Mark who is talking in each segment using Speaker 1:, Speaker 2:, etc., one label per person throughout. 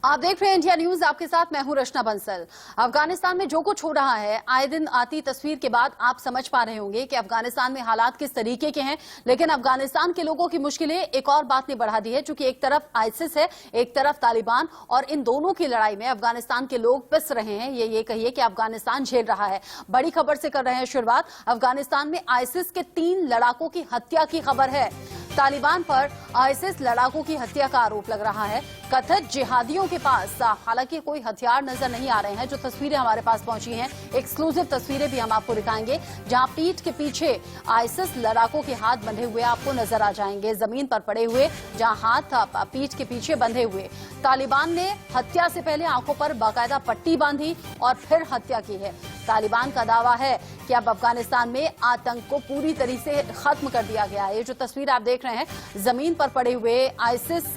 Speaker 1: आप देख रहे हैं इंडिया न्यूज, आपके साथ मैं हूं रचना बंसल। अफगानिस्तान में जो कुछ हो रहा है, आए दिन आती तस्वीर के बाद आप समझ पा रहे होंगे कि अफगानिस्तान में हालात किस तरीके के हैं। लेकिन अफगानिस्तान के लोगों की मुश्किलें एक और बात ने बढ़ा दी है, क्योंकि एक तरफ आईसिस है, एक तरफ तालिबान, और इन दोनों की लड़ाई में अफगानिस्तान के लोग पिस रहे हैं। ये कहिए कि अफगानिस्तान झेल रहा है। बड़ी खबर से कर रहे हैं शुरुआत। अफगानिस्तान में आईसिस के 3 लड़ाकों की हत्या की खबर है। तालिबान पर आईसिस लड़ाकों की हत्या का आरोप लग रहा है। कथित जिहादियों के पास हालांकि कोई हथियार नजर नहीं आ रहे हैं। जो तस्वीरें हमारे पास पहुंची हैं, एक्सक्लूसिव तस्वीरें भी हम आपको दिखाएंगे, जहां पीठ के पीछे आईसिस लड़ाकों के हाथ बंधे हुए आपको नजर आ जाएंगे, जमीन पर पड़े हुए, जहां हाथ पीठ के पीछे बंधे हुए। तालिबान ने हत्या से पहले आंखों पर बाकायदा पट्टी बांधी और फिर हत्या की है। तालिबान का दावा है कि अब अफगानिस्तान में आतंक को पूरी तरीके से खत्म कर दिया गया है। ये जो तस्वीर आप देख रहे हैं, जमीन पर पड़े हुए आईसिस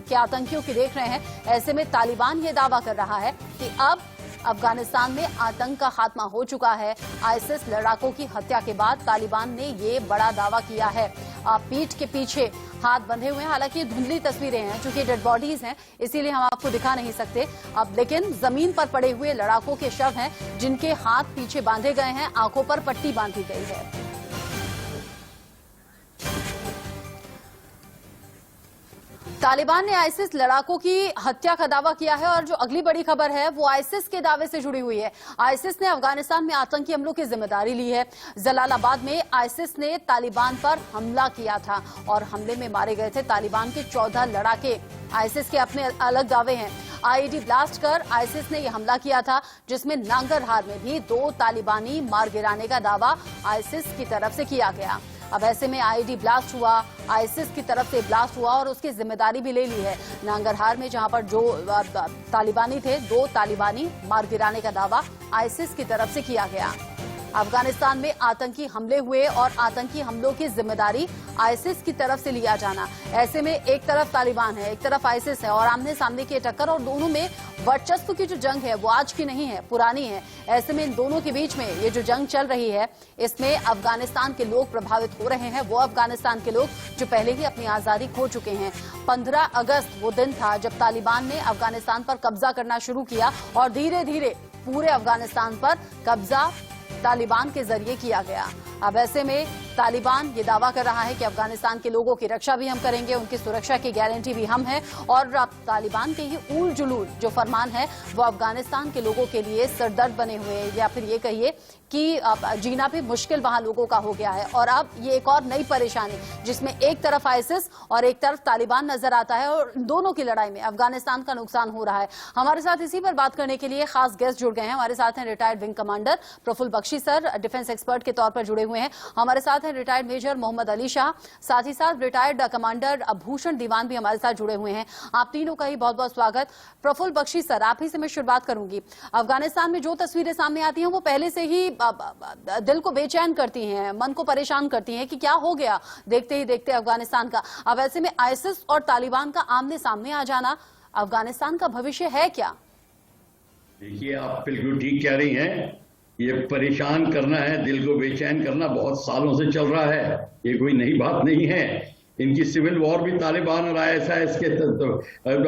Speaker 1: के आतंकियों की देख रहे हैं। ऐसे में तालिबान ये दावा कर रहा है कि अब अफगानिस्तान में आतंक का खात्मा हो चुका है। आईसिस लड़ाकों की हत्या के बाद तालिबान ने ये बड़ा दावा किया है। पीठ के पीछे हाथ बंधे हुए हैं। हालांकि धुंधली तस्वीरें हैं, चूंकि डेड बॉडीज हैं, इसीलिए हम आपको दिखा नहीं सकते अब। लेकिन जमीन पर पड़े हुए लड़ाकों के शव हैं, जिनके हाथ पीछे बांधे गए हैं, आंखों पर पट्टी बांधी गई है। तालिबान ने आईसिस लड़ाकों की हत्या का दावा किया है, और जो अगली बड़ी खबर है वो आईसिस के दावे से जुड़ी हुई है। आईसिस ने अफगानिस्तान में आतंकी हमलों की जिम्मेदारी ली है। जलालाबाद में आईसिस ने तालिबान पर हमला किया था और हमले में मारे गए थे तालिबान के 14 लड़ाके। आईसिस के अपने अलग दावे हैं। आईईडी ब्लास्ट कर आईसिस ने यह हमला किया था, जिसमें नांगरहार में भी 2 तालिबानी मार गिराने का दावा आईसिस की तरफ से किया गया। अब ऐसे में आईईडी ब्लास्ट हुआ, आईसिस की तरफ से ब्लास्ट हुआ और उसकी जिम्मेदारी भी ले ली है। नांगरहार में जहां पर जो तालिबानी थे, 2 तालिबानी मार गिराने का दावा आईसिस की तरफ से किया गया। अफगानिस्तान में आतंकी हमले हुए और आतंकी हमलों की जिम्मेदारी आईसिस की तरफ से लिया जाना। ऐसे में एक तरफ तालिबान है, एक तरफ आईसिस है, और आमने सामने की टक्कर, और दोनों में वर्चस्व की जो जंग है वो आज की नहीं है, पुरानी है। ऐसे में इन दोनों के बीच में ये जो जंग चल रही है, इसमें अफगानिस्तान के लोग प्रभावित हो रहे हैं। वो अफगानिस्तान के लोग जो पहले ही अपनी आजादी खो चुके हैं। 15 अगस्त वो दिन था जब तालिबान ने अफगानिस्तान पर कब्जा करना शुरू किया, और धीरे धीरे पूरे अफगानिस्तान पर कब्जा तालिबान के जरिए किया गया। अब ऐसे में तालिबान ये दावा कर रहा है कि अफगानिस्तान के लोगों की रक्षा भी हम करेंगे, उनकी सुरक्षा की गारंटी भी हम हैं, और अब तालिबान के ही ऊल जुलूल जो फरमान है वो अफगानिस्तान के लोगों के लिए सरदर्द बने हुए हैं, या फिर ये कहिए कि जीना भी मुश्किल वहां लोगों का हो गया है। और अब ये एक और नई परेशानी, जिसमें एक तरफ आईसिस और एक तरफ तालिबान नजर आता है, और दोनों की लड़ाई में अफगानिस्तान का नुकसान हो रहा है। हमारे साथ इसी पर बात करने के लिए खास गेस्ट जुड़ गए हैं। हमारे साथ हैं retired wing commander Praful Bakshi sir, defence expert के तौर पर जुड़े हुए हैं। हमारे साथ हैं रिटायर्ड मेजर मोहम्मद अली शाह, साथ ही साथ रिटायर्ड कमांडर भूषण दीवान भी हमारे साथ जुड़े हुए हैं। आप तीनों का ही बहुत बहुत स्वागत। प्रफुल्ल बख्शी सर, आप ही से मैं शुरुआत करूंगी। अफगानिस्तान में जो तस्वीरें सामने आती हैं वो पहले से ही दिल को बेचैन करती हैं, मन को परेशान करती हैं कि क्या हो गया देखते ही देखते अफगानिस्तान का। अब ऐसे में आईसिस और तालिबान का आमने सामने आ जाना, अफगानिस्तान का भविष्य है क्या?
Speaker 2: देखिए, आप बिल्कुल ठीक कह रही हैं। ये परेशान करना है, दिल को बेचैन करना बहुत सालों से चल रहा है। ये कोई नई बात नहीं है। इनकी सिविल वॉर भी तालिबान और आईएसआईएस के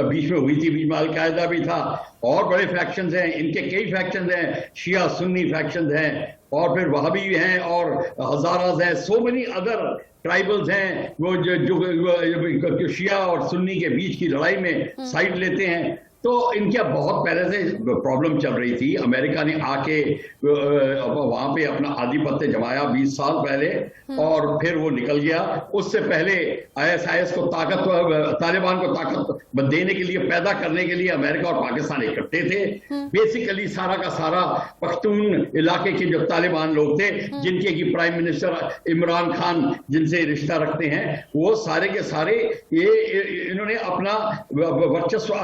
Speaker 2: बीच में हुई थी, बीच में अलकायदा भी था, और बड़े फैक्शंस हैं इनके, कई फैक्शंस हैं, शिया सुन्नी फैक्शंस हैं, और फिर वहाबी हैं, और हजारास हैं, सो मेनी अदर ट्राइबल्स हैं वो जो शिया और सुन्नी के बीच की लड़ाई में साइड लेते हैं। तो इनके बहुत पहले से प्रॉब्लम चल रही थी। अमेरिका ने आके वहां पे अपना आधिपत्य जमाया 20 साल पहले, और फिर वो निकल गया। उससे पहले आईएसआईएस को तालिबान को ताकत देने के लिए, पैदा करने के लिए अमेरिका और पाकिस्तान इकट्ठे थे। बेसिकली सारा का सारा पख्तून इलाके के जो तालिबान लोग थे, जिनके की प्राइम मिनिस्टर इमरान खान जिनसे रिश्ता रखते हैं, वो सारे के सारे इन्होंने अपना वर्चस्व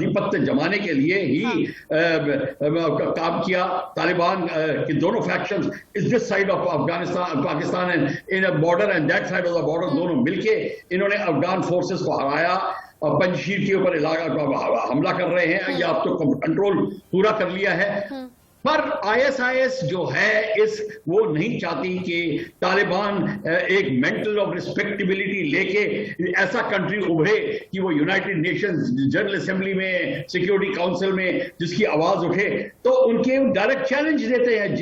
Speaker 2: आधिपत्य जमाने के लिए ही काम किया। तालिबान की दोनों फैक्शंस, इस this side of Afghanistan Pakistan and in a border and that side of the border, दोनों मिलके इन्होंने अफगान फोर्सेस को हराया। पंजशीर के ऊपर इलाका हमला कर रहे हैं, या अब तो कंट्रोल पूरा कर लिया है। पर आईएसआईएस जो है वो नहीं चाहती कि तालिबान एक मेंटल ऑफ रिस्पेक्टेबिलिटी लेके ऐसा कंट्री उभरे कि वो यूनाइटेड नेशंस जनरल असेंबली में, सिक्योरिटी काउंसिल में जिसकी आवाज उठे। तो उनके डायरेक्ट चैलेंज देते हैं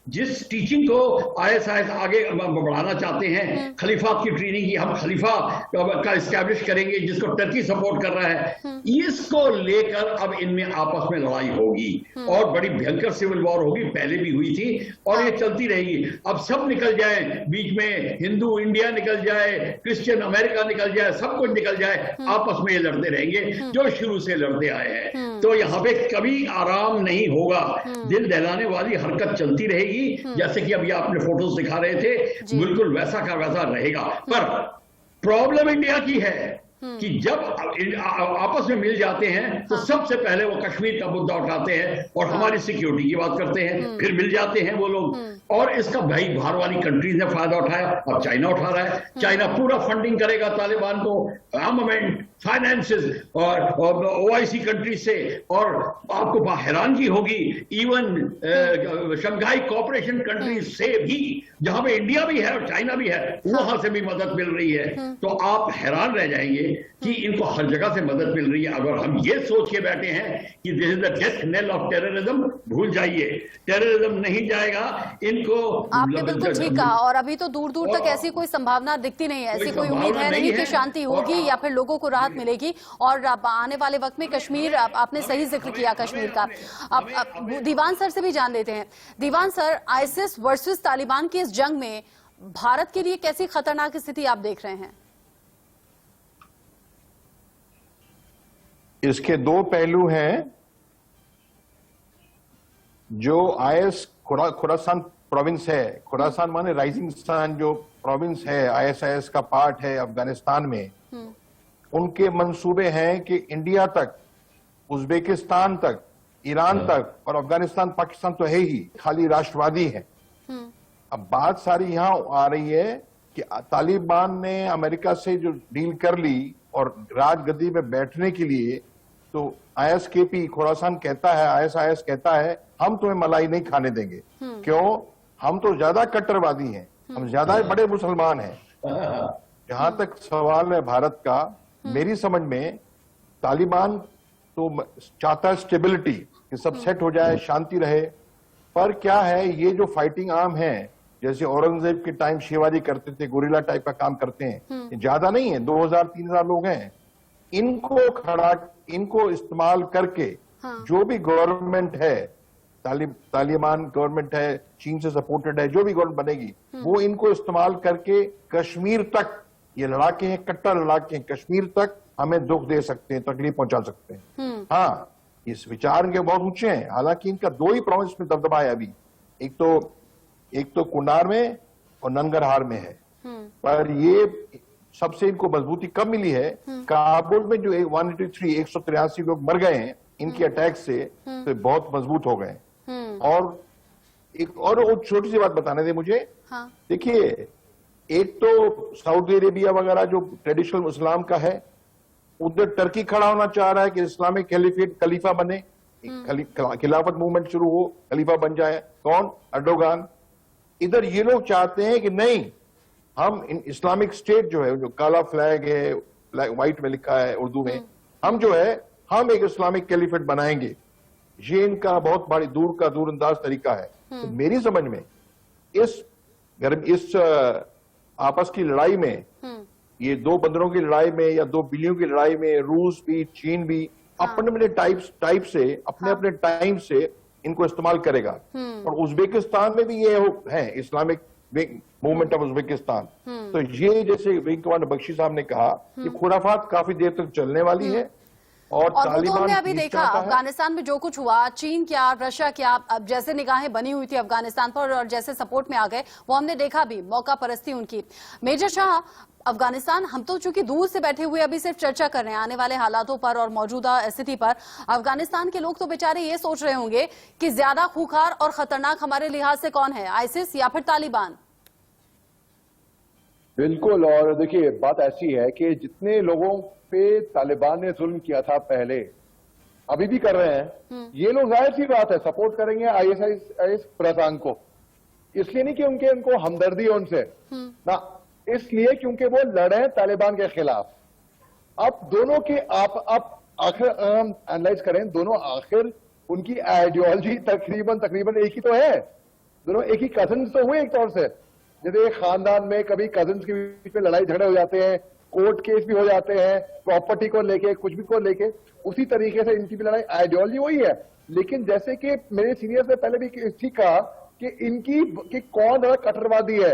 Speaker 2: जिस टीचिंग को आईएसआईएस आगे बढ़ाना चाहते हैं, खलीफा की ट्रेनिंग की, हम खलीफा का एस्टैब्लिश करेंगे जिसको टर्की सपोर्ट कर रहा है, इसको लेकर अब इनमें आपस में लड़ाई होगी और बड़ी भयंकर सिविल वॉर होगी। पहले भी हुई थी और ये चलती रहेगी। अब सब निकल जाए बीच में, हिंदू इंडिया निकल जाए, क्रिश्चियन अमेरिका निकल जाए, सब कुछ निकल जाए, आपस में ये लड़ते रहेंगे जो शुरू से लड़ते आए हैं। तो यहाँ पे कभी आराम नहीं होगा, दिल दहलाने वाली हरकत चलती रहेगी। जैसे कि अभी आपने फोटोज दिखा रहे थे, बिल्कुल वैसा का वैसा रहेगा। पर प्रॉब्लम इंडिया की है कि जब आपस में मिल जाते हैं तो सबसे पहले वो कश्मीर का मुद्दा उठाते हैं और हमारी सिक्योरिटी की बात करते हैं, फिर मिल जाते हैं वो लोग। और इसका भाई बाहर वाली कंट्रीज ने फायदा उठाया, अब चाइना उठा रहा है। चाइना पूरा फंडिंग करेगा तालिबान को, आर्मामेंट, फाइनेंसेस और ओआईसी कंट्रीज से। और आपको हैरानगी होगी, इवन शंघाई कोऑपरेशन कंट्रीज से भी, जहां पे इंडिया भी है और चाइना भी है, वहां से भी मदद मिल रही है। तो आप हैरान रह जाएंगे कि इनको हर जगह से मदद मिल रही है। अगर हम ये सोच के बैठे हैं कि this is the death nail of terrorism, भूल जाइए, टेररिज्म नहीं जाएगा। इनको
Speaker 1: आपने बिल्कुल ठीक कहा। और अभी तो दूर दूर तक ऐसी कोई संभावना दिखती नहीं है, ऐसी कोई उम्मीद है नहीं कि शांति होगी या फिर लोगों को राहत मिलेगी। और आने वाले वक्त में कश्मीर, आपने सही जिक्र किया कश्मीर का। अब दीवान सर से भी जान लेते हैं। दीवान सर, आईएसआईएस वर्सेस तालिबान की इस जंग में भारत के लिए कैसी खतरनाक स्थिति आप देख रहे हैं?
Speaker 3: इसके दो पहलू हैं। जो आईएस खुरासान प्रोविंस है, खुरासान माने राइजिंग सन, जो प्रोविंस है आईएसआईएस का पार्ट है अफगानिस्तान में, उनके मंसूबे हैं कि इंडिया तक, उज्बेकिस्तान तक, ईरान तक और अफगानिस्तान पाकिस्तान तो है ही, खाली राष्ट्रवादी है। अब बात सारी यहां आ रही है कि तालिबान ने अमेरिका से जो डील कर ली और राजगद्दी में बैठने के लिए, तो आईएसकेपी खुरासान कहता है, आईएसआईएस कहता है, हम तुम्हें मलाई नहीं खाने देंगे। क्यों? हम तो ज्यादा कट्टरवादी हैं, हम ज्यादा बड़े मुसलमान हैं। जहां तक सवाल है भारत का, मेरी समझ में तालिबान तो चाहता है स्टेबिलिटी, कि सब सेट हो जाए, शांति रहे। पर क्या है, ये जो फाइटिंग आर्म है, जैसे औरंगजेब के टाइम शिवाजी करते थे, गुरिल्ला टाइप का काम करते हैं, ज्यादा नहीं है, 2000-3000 लोग हैं। इनको इस्तेमाल करके जो भी गवर्नमेंट है, तालिबान गवर्नमेंट है, चीन से सपोर्टेड है, जो भी गवर्नमेंट बनेगी, वो इनको इस्तेमाल करके कश्मीर तक, ये लड़ाके हैं, कट्टर लड़ाके हैं, कश्मीर तक हमें दुख दे सकते हैं, तकलीफ पहुंचा सकते हैं। हाँ, इस विचार इनके बहुत ऊंचे हैं। हालांकि इनका दो ही प्रोविंस में दबदबा है अभी, एक तो कुंडार में और नंगरहार में है। पर ये सबसे इनको मजबूती कब मिली है, काबुल में जो 183 लोग मर गए हैं इनके अटैक से, तो बहुत मजबूत हो गए। और एक और छोटी सी बात बताने दे मुझे। देखिए, एक तो सऊदी अरेबिया वगैरह जो ट्रेडिशनल इस्लाम का है, उधर टर्की खड़ा होना चाह रहा है कि इस्लामिक खलीफा बने, खिलाफत मूवमेंट शुरू हो, खलीफा बन जाए। कौन? अर्डोगान। इधर ये लोग चाहते हैं कि नहीं, हम इस्लामिक स्टेट जो है, जो काला फ्लैग है, व्हाइट में लिखा है उर्दू में, हम जो है, हम एक इस्लामिक कैलिफेट बनाएंगे। ये इनका बहुत बड़ी दूरअंदाज तरीका है। तो मेरी समझ में इस आपस की लड़ाई में, ये दो बंदरों की लड़ाई में या दो बिल्लियों की लड़ाई में, रूस भी, चीन भी अपने अपने टाइम से इनको इस्तेमाल करेगा। और उज्बेकिस्तान में भी ये है, इस्लामिक मूवमेंट ऑफ उज्बेकिस्तान। तो ये, जैसे विंग कमांडर बख्शी साहब ने कहा, कि खुराफात काफी देर तक चलने वाली है। और
Speaker 1: वो तो हमने अभी देखा अफगानिस्तान में जो कुछ हुआ, चीन क्या, रशिया क्या, अब जैसे निगाहें बनी हुई थी अफगानिस्तान पर और जैसे सपोर्ट में आ गए, वो हमने देखा भी, मौका परस्ती उनकी। मेजर शाह, अफगानिस्तान, हम तो चूंकि दूर से बैठे हुए अभी सिर्फ चर्चा कर रहे हैं आने वाले हालातों पर और मौजूदा स्थिति पर। अफगानिस्तान के लोग तो बेचारे ये सोच रहे होंगे कि ज्यादा खूंखार और खतरनाक हमारे लिहाज से कौन है, आईसिस या फिर तालिबान?
Speaker 4: बिल्कुल। और देखिए, बात ऐसी है कि जितने लोगों पे तालिबान ने जुल्म किया था पहले, अभी भी कर रहे हैं, ये लोग जाहिर सी बात है सपोर्ट करेंगे आईएसआईएस खुरासान को। इसलिए नहीं कि उनको हमदर्दी है उनसे ना, इसलिए क्योंकि वो लड़े तालिबान के खिलाफ। अब दोनों के आप आखिर एनालाइज करें, दोनों आखिर उनकी आइडियोलॉजी तकरीबन एक ही तो है। दोनों एक ही कजिन्स तो हुए एक तौर से। जैसे खानदान में कभी कजिन्स के बीच में लड़ाई झगड़े हो जाते हैं, कोर्ट केस भी हो जाते हैं, प्रॉपर्टी को लेके कुछ भी को लेके, उसी तरीके से इनकी भी लड़ाई आइडियोलॉजी वही है। लेकिन जैसे कि मेरे सीनियर्स ने पहले भी ठीक कहा कि कौन कट्टरवादी है,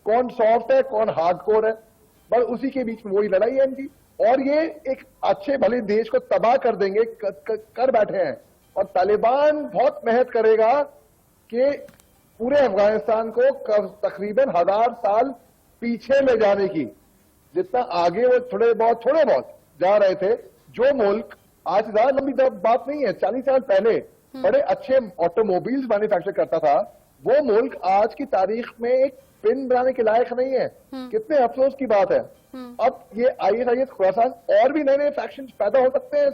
Speaker 4: कौन सॉफ्ट है, कौन हार्डकोर है, बस उसी के बीच में वही लड़ाई है इनकी। और ये एक अच्छे भले देश को तबाह कर देंगे, कर बैठे हैं। और तालिबान बहुत मेहनत करेगा कि पूरे अफगानिस्तान को तकरीबन 1000 साल पीछे ले जाने की, जितना आगे वो थोड़े बहुत जा रहे थे। जो मुल्क आज ज्यादा लंबी बात नहीं है, 40 साल पहले बड़े अच्छे ऑटोमोबाइल्स मैन्युफैक्चर करता था, वो मुल्क आज की तारीख में एक पिन बनाने के लायक नहीं है। कितने अफसोस की बात है। अब ये आईएसआईएस खुरासान और भी नए नए फैक्शंस पैदा हो सकते हैं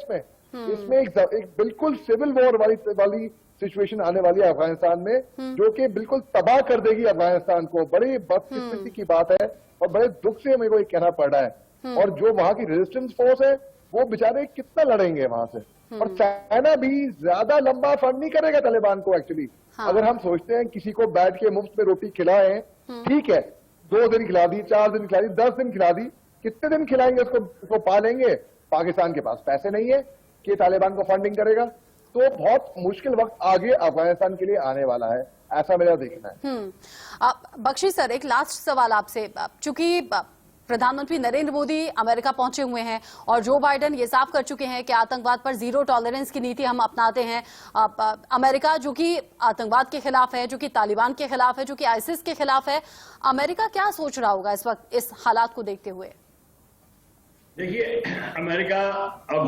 Speaker 4: इसमें एक बिल्कुल सिविल वॉर वाली सिचुएशन आने वाली है अफगानिस्तान में, जो कि बिल्कुल तबाह कर देगी अफगानिस्तान को। बड़ी बदकिस्मती की बात है और बड़े दुख से मेरे को ये कहना पड़ रहा है। और जो वहां की रेजिस्टेंस फोर्स है वो बेचारे कितना लड़ेंगे वहां से। और चाइना भी ज्यादा लंबा फंड नहीं करेगा तालिबान को एक्चुअली। अगर हम सोचते हैं किसी को बैठ के मुफ्त में रोटी खिलाएं, ठीक है, 2 दिन खिला दी, 4 दिन खिला दी, 10 दिन खिला दी, कितने दिन खिलाएंगे उसको पालेंगे? पाकिस्तान के पास पैसे नहीं है कि तालिबान को फंडिंग करेगा। तो बहुत मुश्किल वक्त आगे अफगानिस्तान के लिए आने वाला है, ऐसा मेरा देखना है।
Speaker 1: बख्शी सर, एक लास्ट सवाल आपसे। चूंकि प्रधानमंत्री नरेंद्र मोदी अमेरिका पहुंचे हुए हैं और जो बाइडेन ये साफ कर चुके हैं कि आतंकवाद पर जीरो टॉलरेंस की नीति हम अपनाते हैं। अमेरिका जो कि आतंकवाद के खिलाफ है, जो कि तालिबान के खिलाफ है, जो कि आईसिस के खिलाफ है, अमेरिका क्या सोच रहा होगा इस वक्त इस हालात को देखते हुए?
Speaker 2: देखिए, अमेरिका अब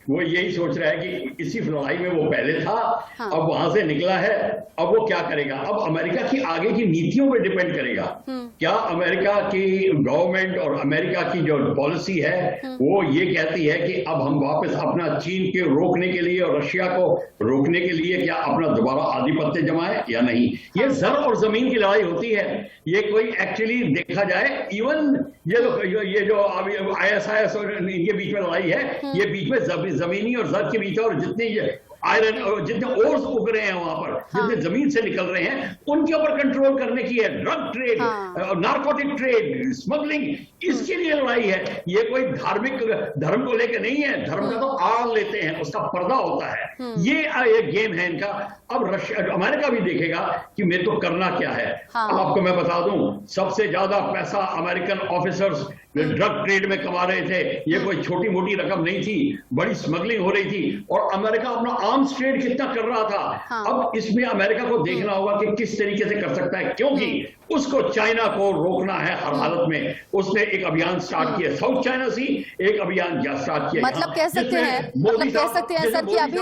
Speaker 2: वो यही सोच रहा है कि इसी लड़ाई में वो पहले था, अब वहां से निकला है, अब वो क्या करेगा? अब अमेरिका की आगे की नीतियों पे डिपेंड करेगा। क्या अमेरिका की गवर्नमेंट और अमेरिका की जो पॉलिसी है वो ये कहती है कि अब हम वापस अपना चीन के रोकने के लिए और रशिया को रोकने के लिए क्या अपना दोबारा आधिपत्य जमाए या नहीं? ये जर और जमीन की लड़ाई होती है। ये कोई एक्चुअली देखा जाए, इवन ये जो अभी आईएसआईएस और इनके बीच में लड़ाई है, ये बीच में जमीनी और जर के बीच है। और जितने आयरन और जितने ओर्स उग रहे हैं वहां पर, जितने जमीन से निकल रहे हैं, उनके ऊपर कंट्रोल करने की है। Drug trade, narcotic trade, smuggling, इसके लिए लड़ाई है। ये कोई धार्मिक धर्म को लेकर नहीं है। धर्म का तो आड़ लेते हैं, उसका पर्दा होता है। ये एक गेम है इनका। अब अमेरिका भी देखेगा कि मैं तो करना क्या है। अब आपको मैं बता दूं, सबसे ज्यादा पैसा अमेरिकन ऑफिसर्स ड्रग ट्रेड में कमा रहे थे। ये कोई छोटी मोटी रकम नहीं थी, बड़ी स्मगलिंग हो रही थी। और अमेरिका अपना आर्म्स ट्रेड कितना कर रहा था। अब इसमें अमेरिका को देखना होगा कि किस तरीके से कर सकता है, क्योंकि उसको चाइना को रोकना है हर हालत में। उसने एक अभियान स्टार्ट किया साउथ चाइना सी, एक अभियान स्टार्ट किया।
Speaker 1: मतलब कह सकते हैं सर कि अभी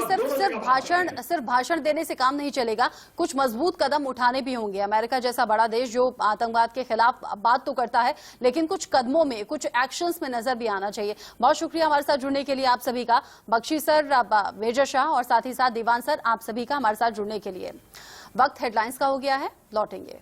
Speaker 1: सिर्फ भाषण देने से काम नहीं चलेगा, कुछ मजबूत कदम उठाने भी होंगे। अमेरिका जैसा बड़ा देश जो आतंकवाद के खिलाफ बात तो करता है, लेकिन कुछ कदमों में, कुछ एक्शंस में नजर भी आना चाहिए। बहुत शुक्रिया हमारे साथ जुड़ने के लिए आप सभी का, बख्शी सर, मेजर शाह और साथ ही साथ दीवान सर, आप सभी का हमारे साथ जुड़ने के लिए। वक्त हेडलाइंस का हो गया है, लौटेंगे।